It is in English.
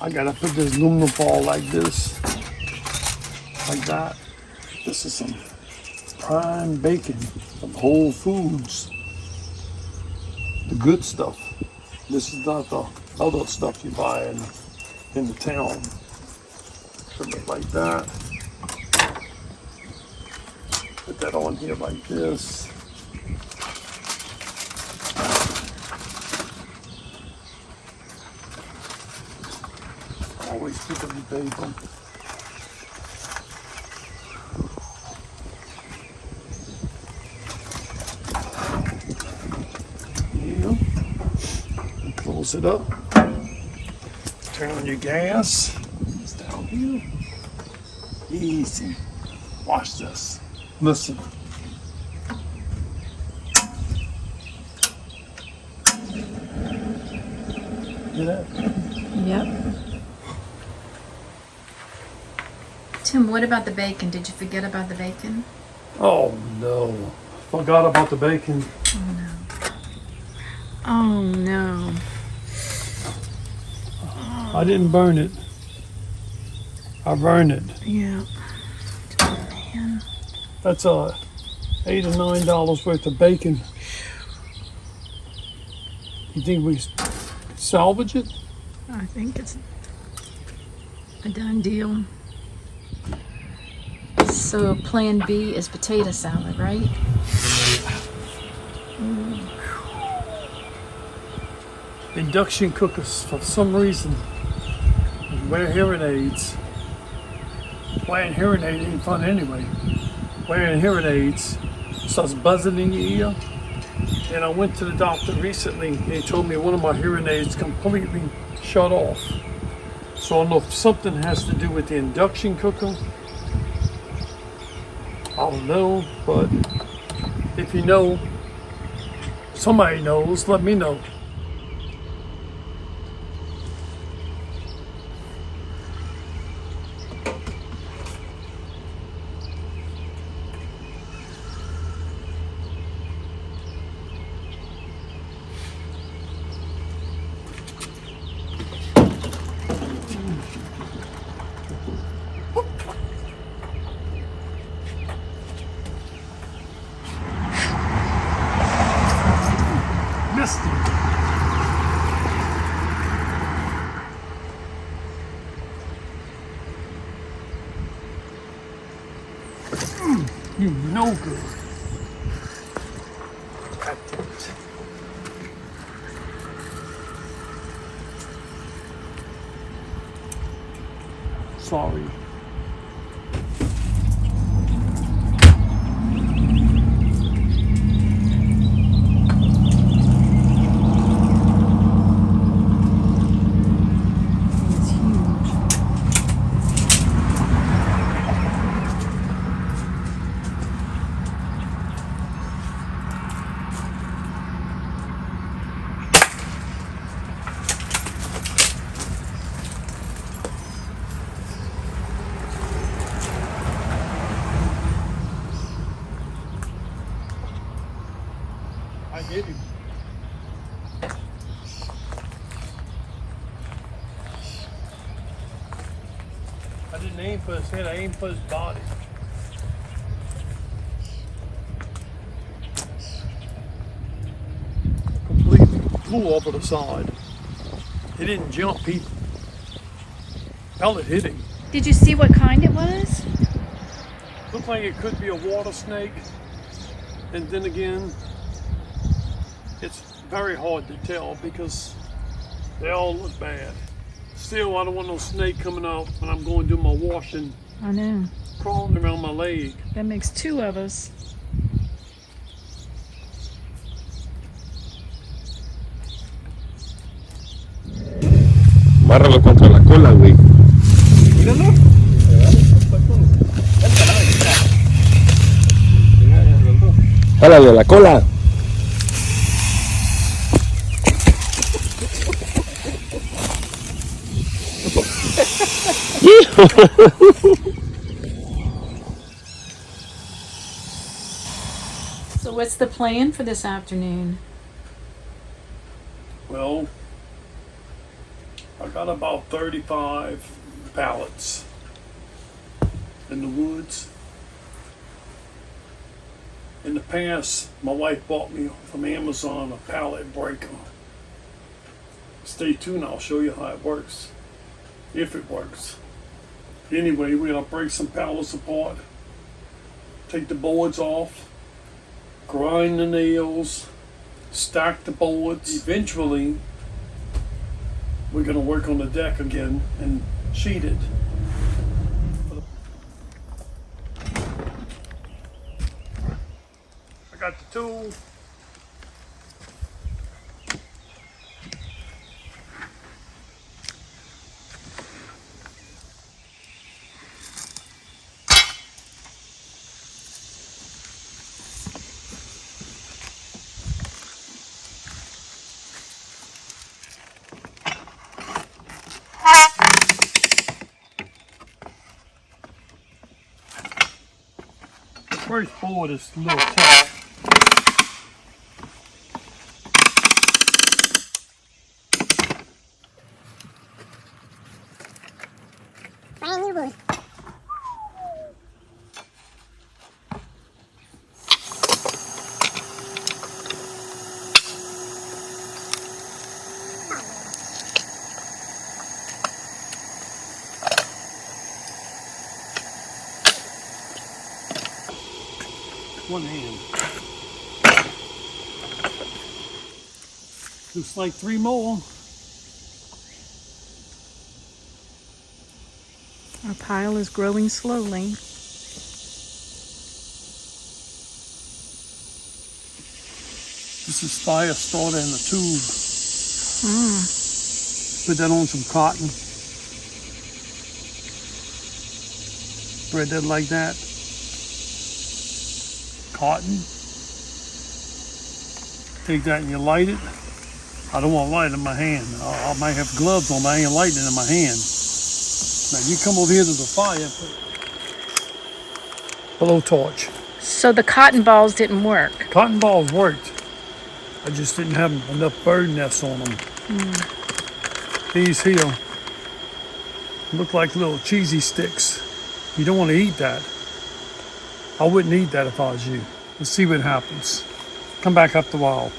I gotta put this aluminum foil like this, like that. This is some prime bacon from Whole Foods. The good stuff. This is not the other stuff you buy in the town. Put it like that. Put that on here like this. Always put the bacon. Yeah. Close it up. Turn on your gas. It's down here. Easy. Watch this. Listen. Hear that? Yep. Tim, what about the bacon? Did you forget about the bacon? Oh no. Forgot about the bacon. Oh no. Oh no. I didn't burn it. I burned it. Yeah. Man. That's $8 or $9 worth of bacon. You think we salvage it? I think it's a done deal. So plan B is potato salad, right? Induction cookers, for some reason, wear hearing aids. Wearing hearing aids ain't fun anyway. Wearing hearing aids starts buzzing in your ear. And I went to the doctor recently and he told me one of my hearing aids completely shut off. So I don't know if something has to do with the induction cooker. I don't know, but if you know, somebody knows, let me know. You no good. Sorry. I get him. I didn't aim for his head, I aimed for his body. Completely flew over the side. He didn't jump, he pellet hit him. Did you see what kind it was? Looked like it could be a water snake. And then again, it's very hard to tell because they all look bad. Still, I don't want no snake coming out when I'm going to do my washing, I know. crawling around my leg. That makes two of us. Márralo contra la cola, güey. Míralo. Jálale la cola. So what's the plan for this afternoon? Well, I got Got about 35 pallets in the woods. In the past, my wife bought me from Amazon a pallet breaker. Stay tuned, I'll show you how it works, if it works. Anyway, we're gonna break some pallets apart, take the boards off, grind the nails, stack the boards. Eventually, we're gonna work on the deck again and sheet it. I got the tool. First board is a little tough. One hand. Looks like 3 more. Our pile is growing slowly. This is fire starter in the tube. Put that on some cotton. Spread that like that. Cotton. Take that and you light it. I don't want to light it in my hand. I might have gloves on, but I ain't lighting it in my hand. Now you come over here to the fire and put a little torch. So the cotton balls didn't work. Cotton balls worked. I just didn't have enough bird nests on them. These here look like little cheesy sticks. You don't want to eat that. I wouldn't eat that if I was you. Let's see what happens. Come back up the wall.